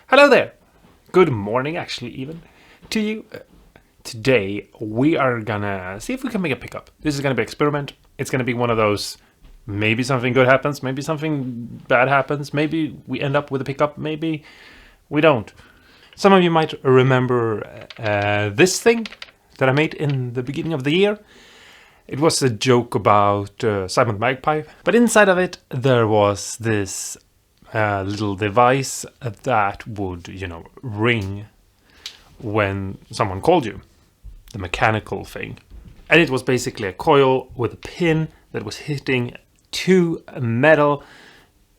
Hello there. Good morning, actually, even to you. Today we are gonna see if we can make a pickup. This is gonna be an experiment. It's gonna be one of those. Maybe something good happens. Maybe something bad happens. Maybe we end up with a pickup. Maybe we don't. Some of you might remember this thing that I made in the beginning of the year. It was a joke about Simon Magpie, but inside of it there was this little device that would, ring when someone called you. The mechanical thing. And it was basically a coil with a pin that was hitting two metal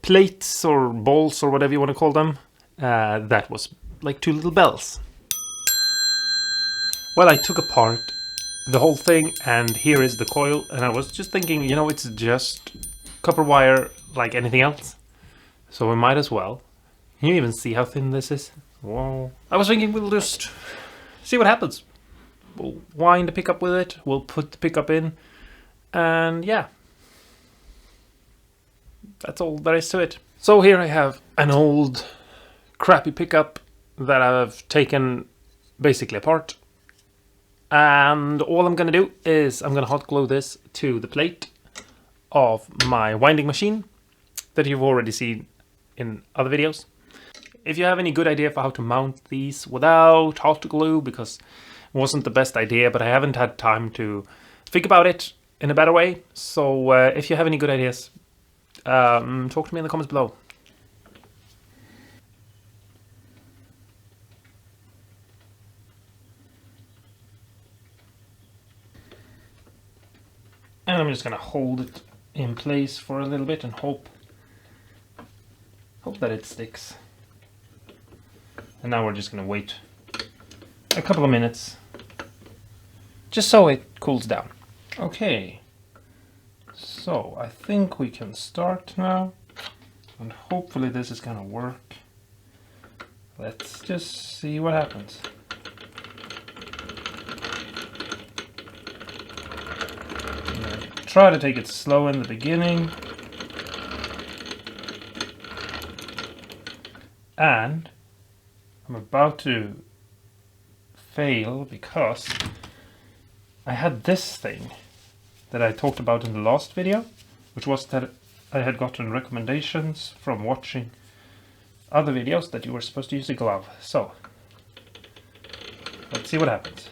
plates or balls or whatever you want to call them. That was like two little bells. Well, I took apart the whole thing, and here is the coil, and I was just thinking, it's just copper wire like anything else, so we might as well. Can you even see how thin this is? Whoa. I was thinking we'll just see what happens. We'll wind the pickup with it, we'll put the pickup in, and yeah, that's all there is to it. So here I have an old crappy pickup that I've taken basically apart. And all I'm going to do is I'm going to hot glue this to the plate of my winding machine that you've already seen in other videos. If you have any good idea for how to mount these without hot glue, because it wasn't the best idea, but I haven't had time to think about it in a better way. So if you have any good ideas, talk to me in the comments below. And I'm just going to hold it in place for a little bit and hope that it sticks. And now we're just going to wait a couple of minutes just so it cools down. Okay, so I think we can start now, and hopefully this is going to work. Let's just see what happens. Try to take it slow in the beginning, and I'm about to fail because I had this thing that I talked about in the last video, which was that I had gotten recommendations from watching other videos that you were supposed to use a glove. So let's see what happens.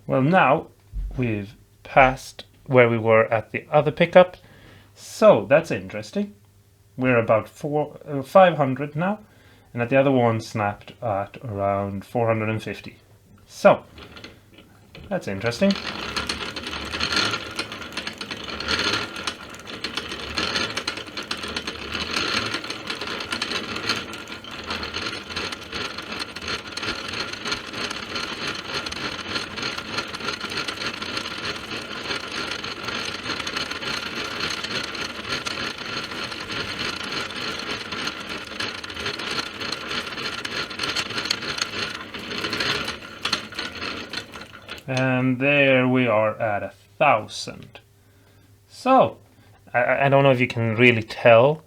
Well, now we've passed where we were at the other pickup, so that's interesting. We're about 500 now, and at the other one snapped at around 450. So that's interesting. And there we are at 1,000. So I don't know if you can really tell,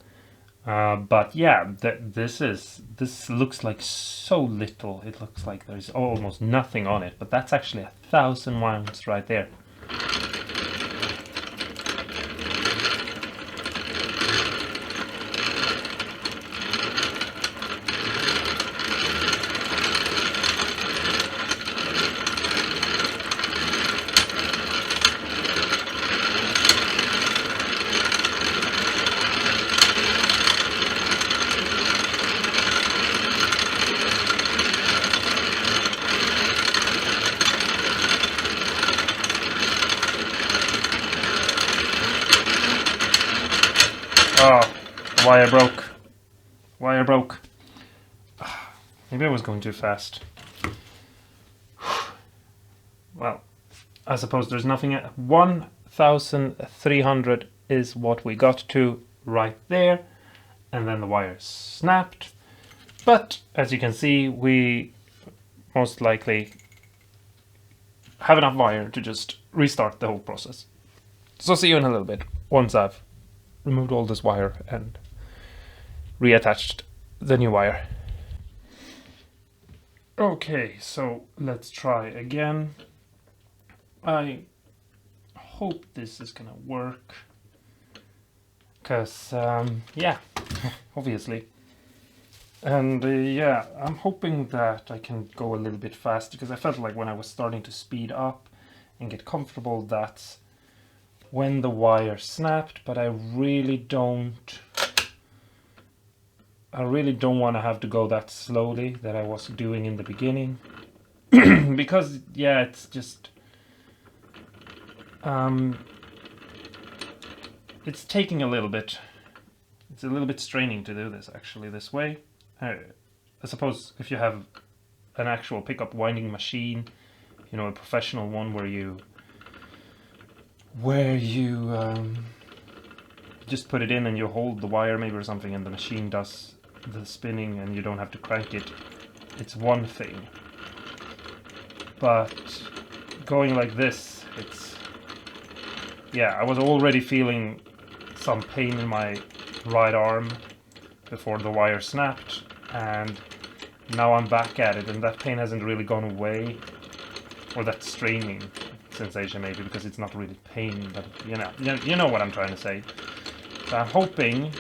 but yeah, this looks like so little. It looks like there's almost nothing on it, but that's actually 1,000 wounds right there. Oh, wire broke. Wire broke. Maybe I was going too fast. well, I suppose there's nothing. 1,300 is what we got to right there, and then the wire snapped. But as you can see, we most likely have enough wire to just restart the whole process. So see you in a little bit once I've removed all this wire and reattached the new wire. Okay, so let's try again. I hope this is gonna work, because yeah, obviously. And yeah, I'm hoping that I can go a little bit faster, because I felt like when I was starting to speed up and get comfortable, that's when the wire snapped. But I really don't want to have to go that slowly that I was doing in the beginning. Because yeah, it's just it's taking a little bit. It's a little bit straining to do this actually this way. I suppose if you have an actual pickup winding machine, you know, a professional one where you just put it in and you hold the wire maybe or something, and the machine does the spinning and you don't have to crank it, it's one thing. But going like this, it's, yeah, I was already feeling some pain in my right arm before the wire snapped, and now I'm back at it, and that pain hasn't really gone away, or that straining sensation maybe, because it's not really pain, but you know what I'm trying to say. So I'm hoping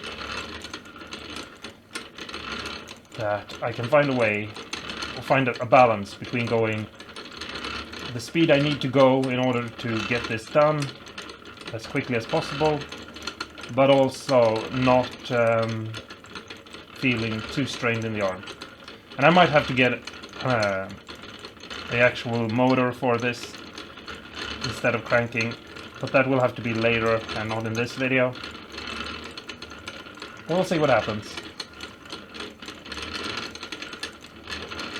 that I can find a way, or find a balance between going the speed I need to go in order to get this done as quickly as possible, but also not feeling too strained in the arm. And I might have to get the actual motor for this instead of cranking, but that will have to be later and not in this video. We'll see what happens.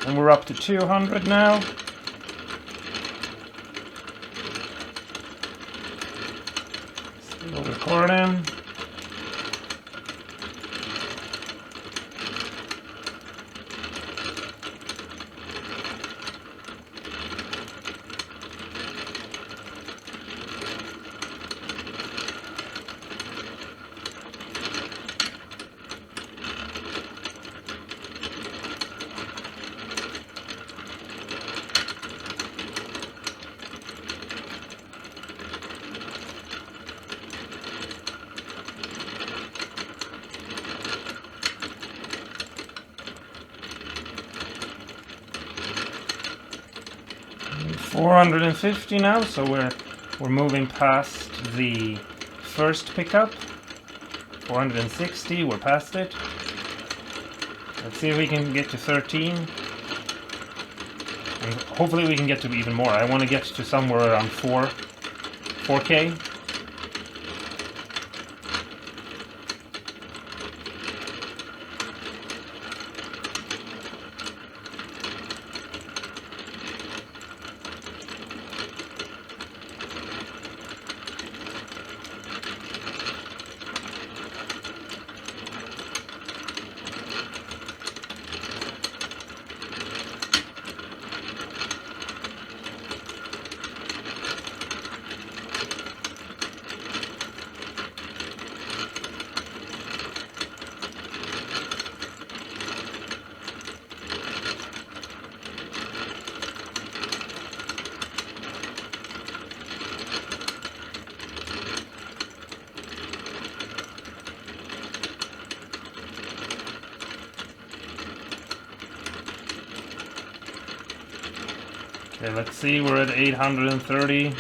And we're up to 200 now. Still recording. $450 now, so we're moving past the first pickup. 460, we're past it. Let's see if we can get to 13. And hopefully we can get to even more. I want to get to somewhere around 4K. Okay, let's see, we're at 830.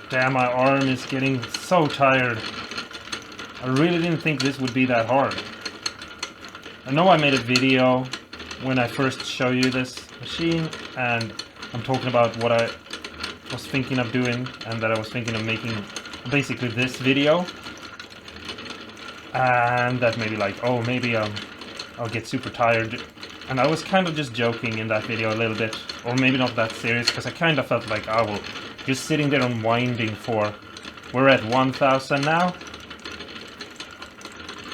Damn, my arm is getting so tired. I really didn't think this would be that hard. I know I made a video when I first showed you this machine, and I'm talking about what I was thinking of doing, and that I was thinking of making basically this video. And that maybe like, oh, maybe I'll get super tired And I was kind of just joking in that video a little bit, or maybe not that serious, because I kind of felt like, oh well, just sitting there and winding for... We're at 1,000 now.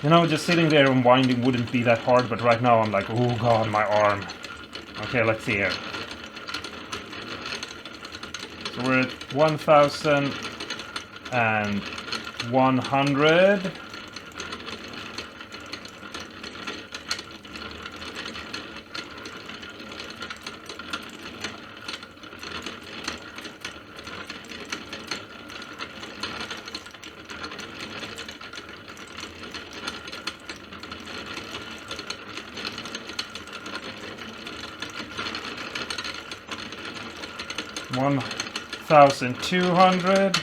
You know, just sitting there and winding wouldn't be that hard, but right now I'm like, oh god, my arm. Okay, let's see here. So we're at 1,100. One 1,200.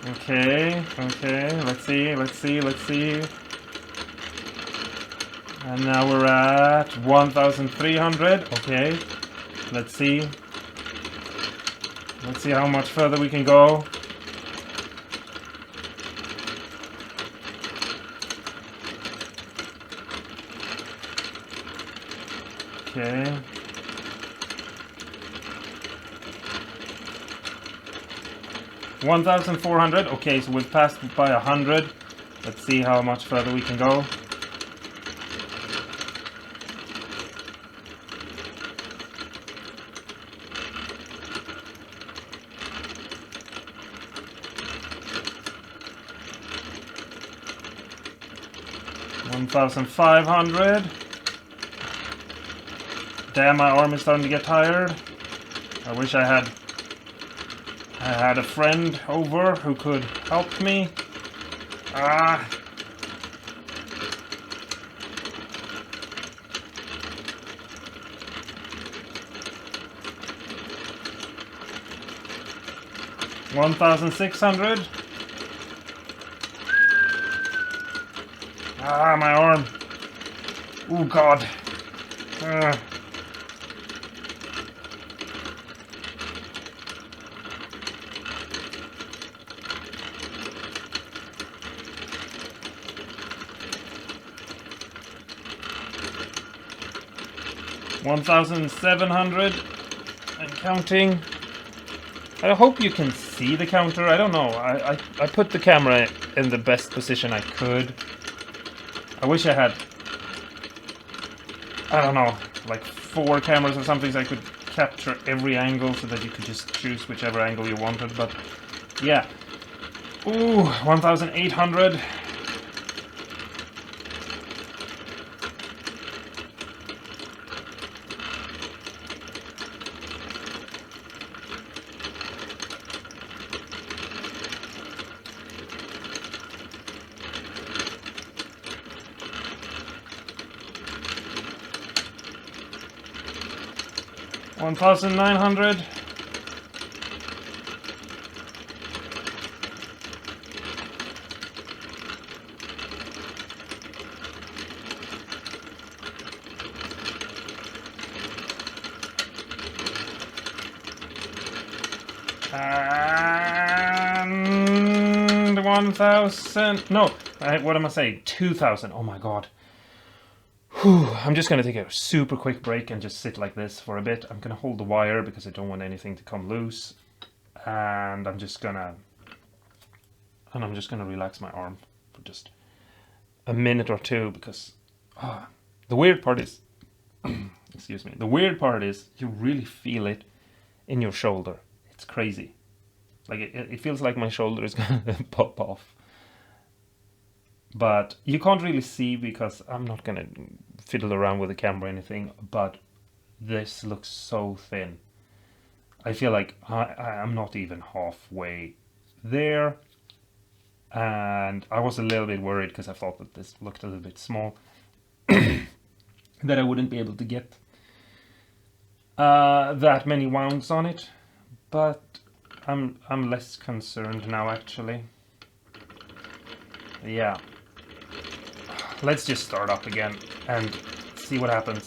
Okay, let's see. And now we're at 1,300. Okay, let's see. Let's see how much further we can go. Okay. $1,400. Okay, so we've passed by 100. Let's see how much further we can go. $1,500. Damn, my arm is starting to get tired. I wish I had a friend over who could help me. Ah. $1,600. Ah, my arm. Oh God. Ah. $1,700 and counting. I hope you can see the counter. I don't know. I put the camera in the best position I could. I wish I had, I don't know, like 4 cameras or something so I could capture every angle so that you could just choose whichever angle you wanted. But yeah. Ooh, 1,800. $1,900. And 1,000. No, what am I saying? 2,000. Oh my God. Whew, I'm just going to take a super quick break and just sit like this for a bit. I'm going to hold the wire because I don't want anything to come loose. And I'm just going to relax my arm for just a minute or two because the weird part is, excuse me, the weird part is you really feel it in your shoulder. It's crazy. Like it feels like my shoulder is going to pop off. But you can't really see because I'm not going to fiddle around with the camera or anything, but this looks so thin. I feel like I'm not even halfway there, and I was a little bit worried because I thought that this looked a little bit small, that I wouldn't be able to get that many wounds on it, but I'm less concerned now actually. Yeah. Let's just start up again and see what happens.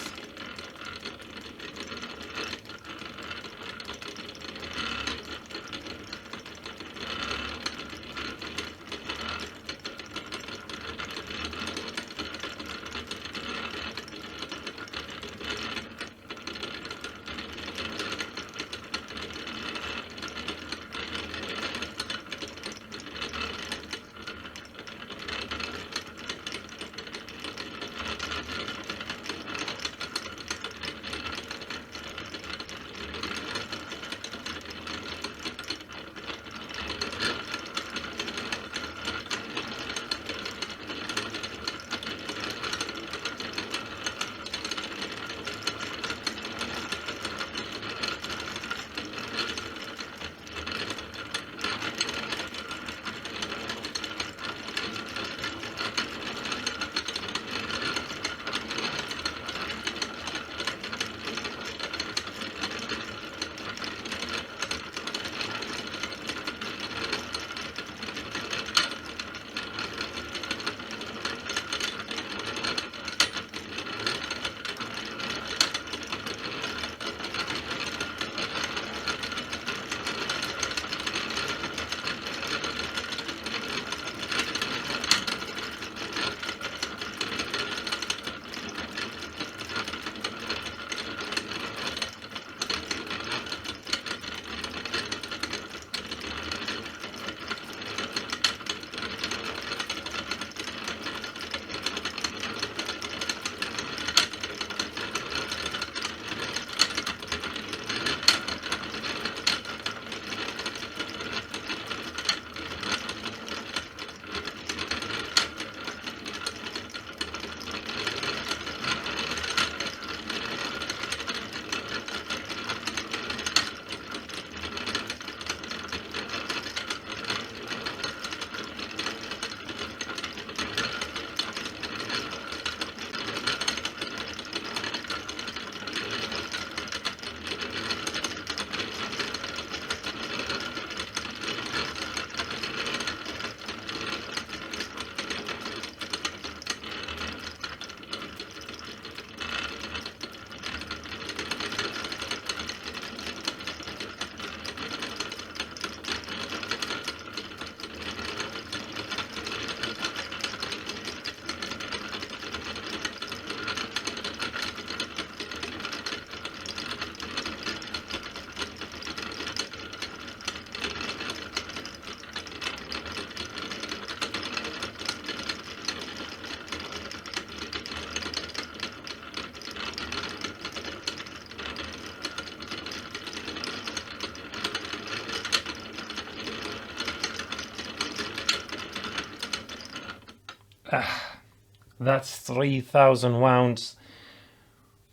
That's 3,000 wounds.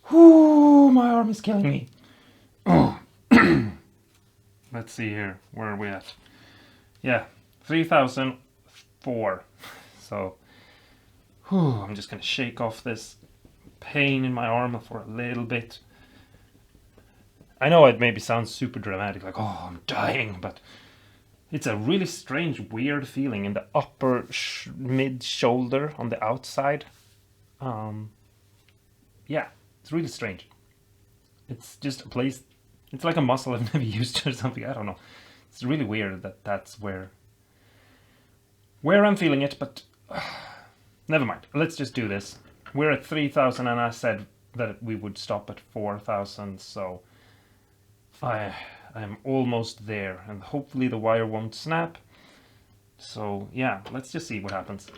Whoo, my arm is killing me. Oh. Let's see here. Where are we at? Yeah, 3,004. So, I'm just going to shake off this pain in my arm for a little bit. I know it maybe sounds super dramatic, like, oh, I'm dying, but it's a really strange, weird feeling in the upper mid shoulder on the outside. Yeah, it's really strange. It's just a place, it's like a muscle I've never used or something, I don't know. It's really weird that that's where I'm feeling it, but never mind. Let's just do this. We're at 3,000 and I said that we would stop at 4,000, so I'm almost there, and hopefully the wire won't snap. So yeah, let's just see what happens.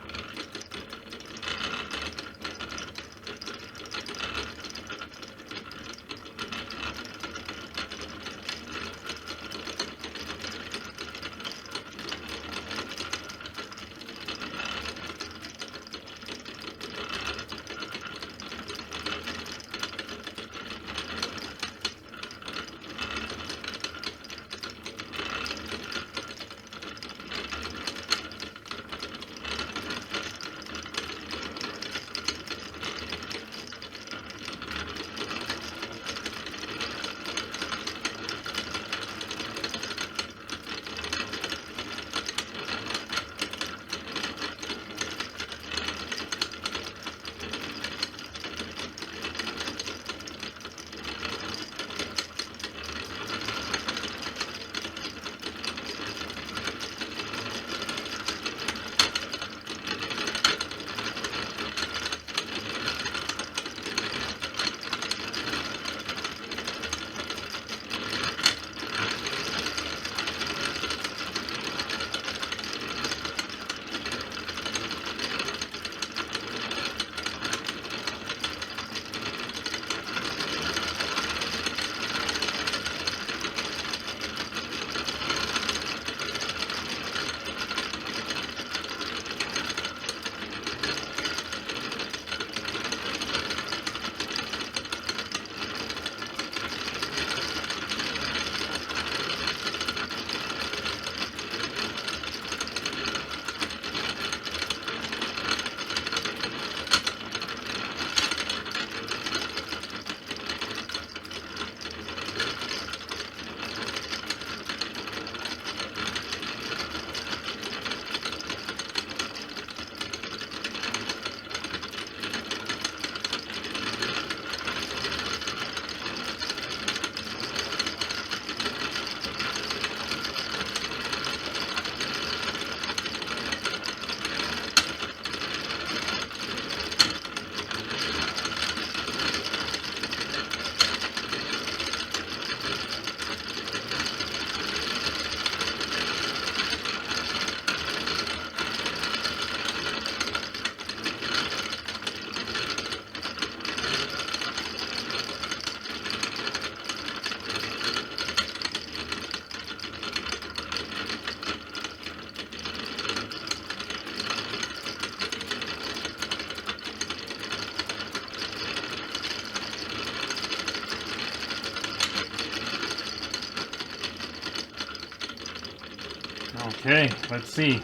Okay, let's see.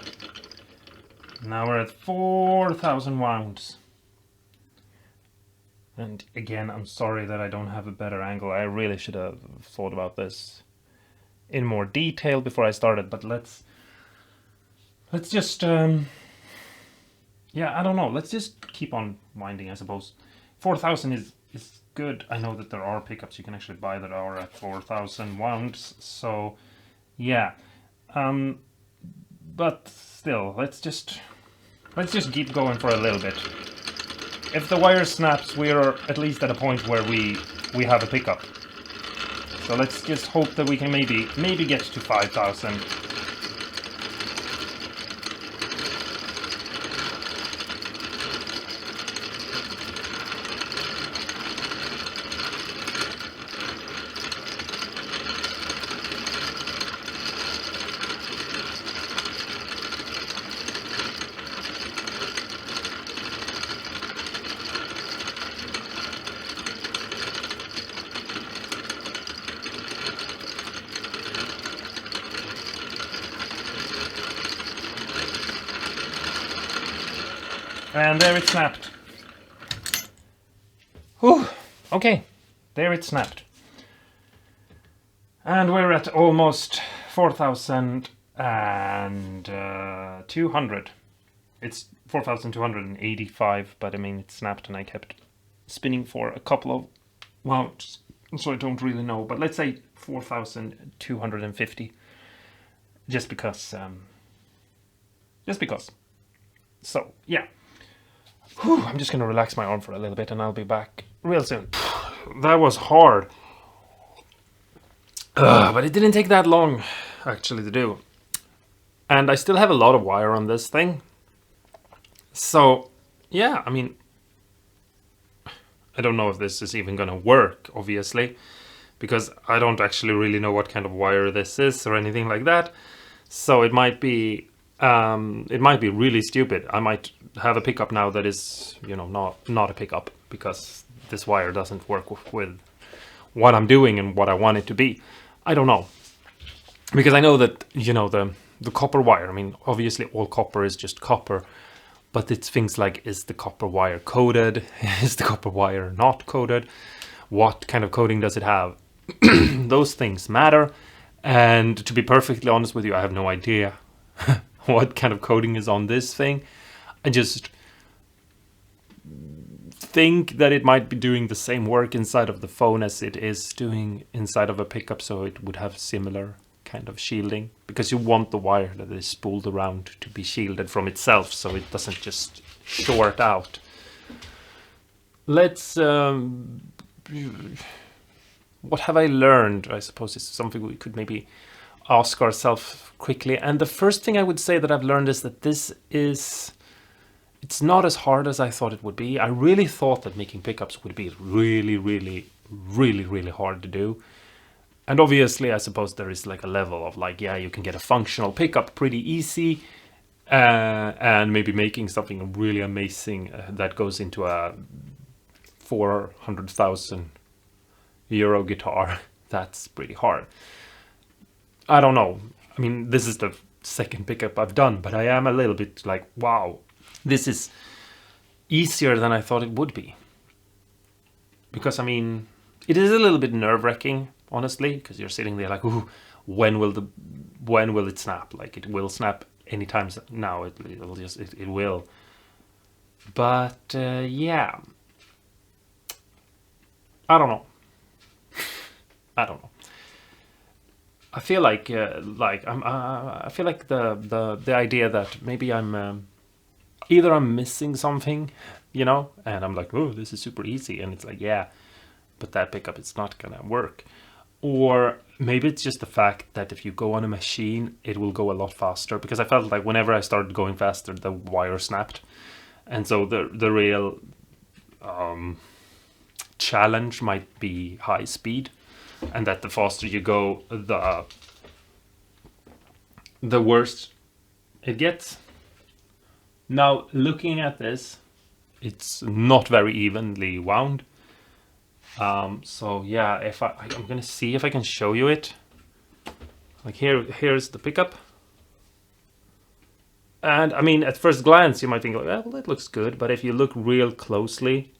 Now we're at 4,000 wounds. And again, I'm sorry that I don't have a better angle. I really should have thought about this in more detail before I started, but let's just yeah, I don't know. Let's just keep on winding, I suppose. 4,000 is good. I know that there are pickups you can actually buy that are at 4,000 wounds, so yeah. But still, let's just keep going for a little bit. If the wire snaps, we're at least at a point where we have a pickup. So let's just hope that we can maybe get to 5,000. And there it snapped. Whew. Okay, there it snapped. And we're at almost 4,200. It's 4,285, but I mean it snapped and I kept spinning for a couple of, well, so I don't really know, but let's say 4,250. Just because. So, yeah. Whew, I'm just going to relax my arm for a little bit and I'll be back real soon. That was hard. But it didn't take that long, actually, to do. And I still have a lot of wire on this thing. So, yeah, I mean, I don't know if this is even going to work, obviously, because I don't actually really know what kind of wire this is or anything like that. So it might be really stupid. I might have a pickup now that is, you know, not a pickup because this wire doesn't work with what I'm doing and what I want it to be. I don't know. Because I know that, you know, the copper wire, I mean, obviously all copper is just copper, but it's things like, is the copper wire coated? Is the copper wire not coated? What kind of coating does it have? Those things matter. And to be perfectly honest with you, I have no idea what kind of coating is on this thing. I just think that it might be doing the same work inside of the phone as it is doing inside of a pickup, so it would have similar kind of shielding, because you want the wire that is spooled around to be shielded from itself so it doesn't just short out. Let's what have I learned? I suppose it's something we could maybe ask ourselves quickly. And the first thing I would say that I've learned is that it's not as hard as I thought it would be. I really thought that making pickups would be really, really, really, really hard to do. And obviously, I suppose there is like a level of like, yeah, you can get a functional pickup pretty easy. And maybe making something really amazing that goes into a 400,000 euro guitar, that's pretty hard. I don't know. I mean, this is the second pickup I've done, but I am a little bit like, wow, this is easier than I thought it would be. Because, I mean, it is a little bit nerve-wracking, honestly, because you're sitting there like, ooh, when will it snap? Like, it will snap anytime now. It will. But, yeah. I don't know. I don't know. I feel like I feel like the idea that maybe I'm either I'm missing something, you know, and I'm like, oh, this is super easy, and it's like, yeah, but that pickup it's not gonna work, or maybe it's just the fact that if you go on a machine, it will go a lot faster. Because I felt like whenever I started going faster, the wire snapped, and so the real challenge might be high speed. And that the faster you go, the worse it gets. Now, looking at this, it's not very evenly wound. So yeah, if I'm gonna see if I can show you it. Like here's the pickup. And I mean, at first glance, you might think, well, it looks good. But if you look real closely,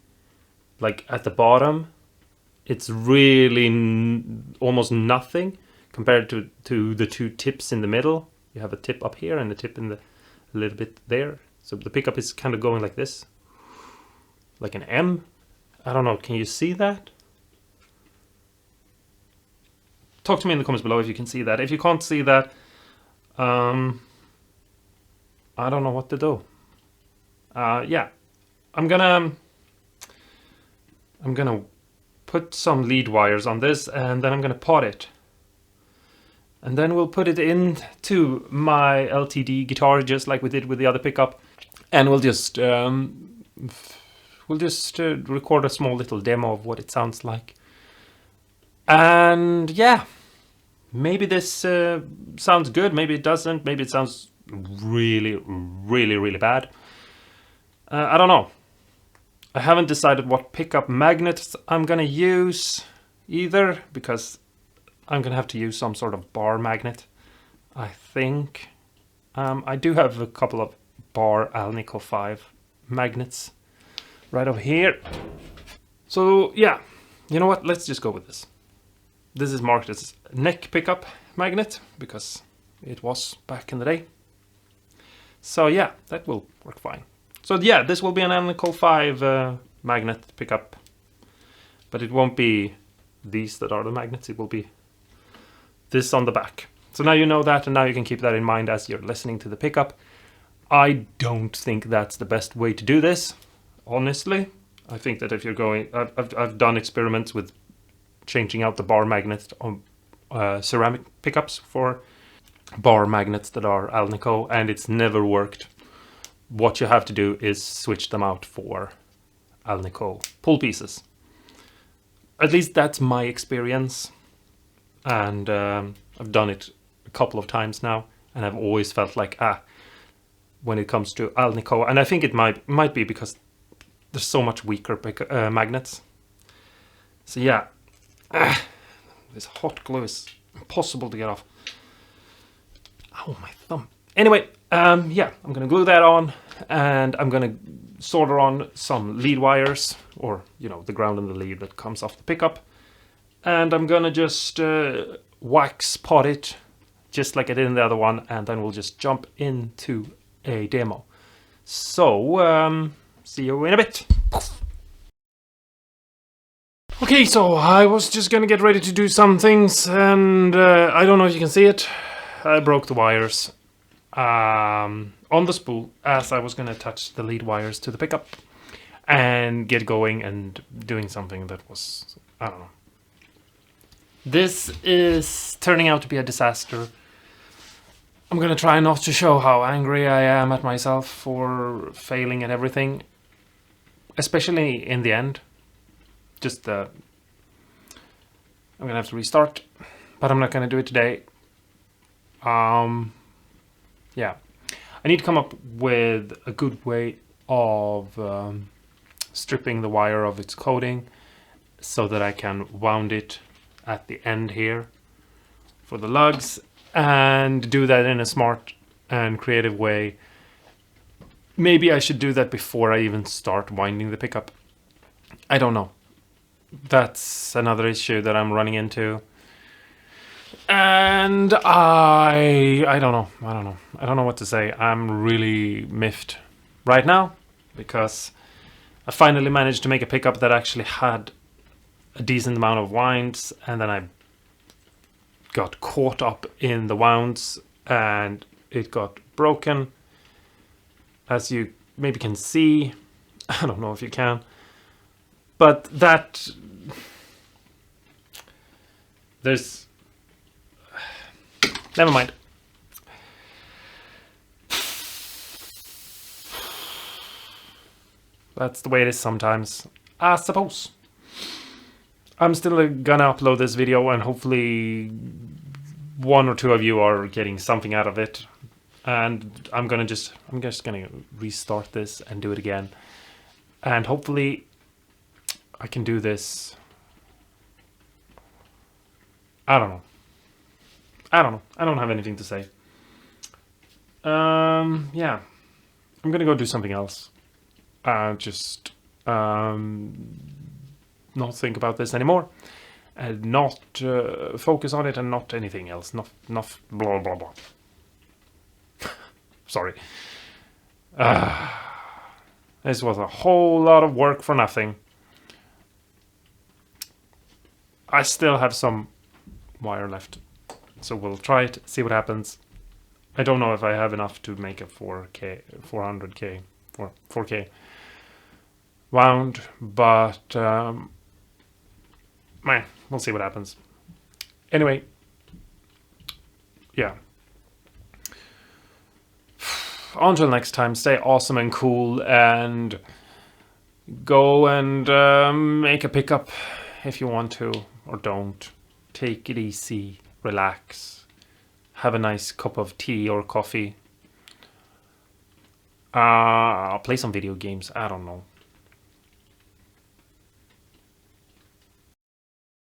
like at the bottom, it's really almost nothing compared to the two tips in the middle. You have a tip up here and a tip in a little bit there. So the pickup is kind of going like this, like an M. I don't know. Can you see that? Talk to me in the comments below if you can see that. If you can't see that, I don't know what to do. Yeah, I'm gonna put some lead wires on this, and then I'm gonna pot it, and then we'll put it into my LTD guitar just like we did with the other pickup, and we'll just record a small little demo of what it sounds like. And yeah, maybe this sounds good, maybe it doesn't, maybe it sounds really, really, really bad. I don't know. I haven't decided what pickup magnets I'm gonna use either, because I'm gonna have to use some sort of bar magnet, I think. I do have a couple of bar Alnico 5 magnets right over here. So yeah, you know what? Let's just go with this. This is marked as neck pickup magnet because it was back in the day. So yeah, that will work fine. So yeah, this will be an Alnico 5 magnet pickup, but it won't be these that are the magnets. It will be this on the back. So now you know that, and now you can keep that in mind as you're listening to the pickup. I don't think that's the best way to do this, honestly. I think that if you're going, I've done experiments with changing out the bar magnets on ceramic pickups for bar magnets that are Alnico, and it's never worked. What you have to do is switch them out for Alnico pull pieces. At least that's my experience, and I've done it a couple of times now, and I've always felt like when it comes to Alnico, and I think it might be because there's so much weaker magnets. So yeah, this hot glue is impossible to get off. Oh, my thumb. Anyway, yeah, I'm gonna glue that on, and I'm gonna solder on some lead wires, or you know, the ground and the lead that comes off the pickup, and I'm gonna just wax pot it just like I did in the other one, and then we'll just jump into a demo. So see you in a bit. Okay, so I was just gonna get ready to do some things, and I don't know if you can see it. I broke the wires on the spool as I was gonna attach the lead wires to the pickup and get going and doing something that was, I don't know. This is turning out to be a disaster. I'm gonna try not to show how angry I am at myself for failing at everything, especially in the end. Just I'm gonna have to restart, but I'm not gonna do it today. Yeah, I need to come up with a good way of stripping the wire of its coating so that I can wound it at the end here for the lugs, and do that in a smart and creative way. Maybe I should do that before I even start winding the pickup. I don't know. That's another issue that I'm running into. And I don't know. I don't know what to say. I'm really miffed right now because I finally managed to make a pickup that actually had a decent amount of winds, and then I got caught up in the wounds and it got broken, as you maybe can see. I don't know if you can, but that there's never mind. That's the way it is sometimes, I suppose. I'm still gonna upload this video, and hopefully one or two of you are getting something out of it. And I'm just gonna restart this and do it again. And hopefully I can do this. I don't know. I don't have anything to say. Yeah. I'm gonna go do something else. Just not think about this anymore, and not focus on it, and not anything else. Not blah blah blah. Sorry. This was a whole lot of work for nothing. I still have some wire left, so we'll try it, see what happens. I don't know if I have enough to make a 400k wound, but we'll see what happens. Anyway, yeah. Until next time, stay awesome and cool, and go and make a pickup if you want to, or don't. Take it easy, relax, have a nice cup of tea or coffee. Play some video games, I don't know.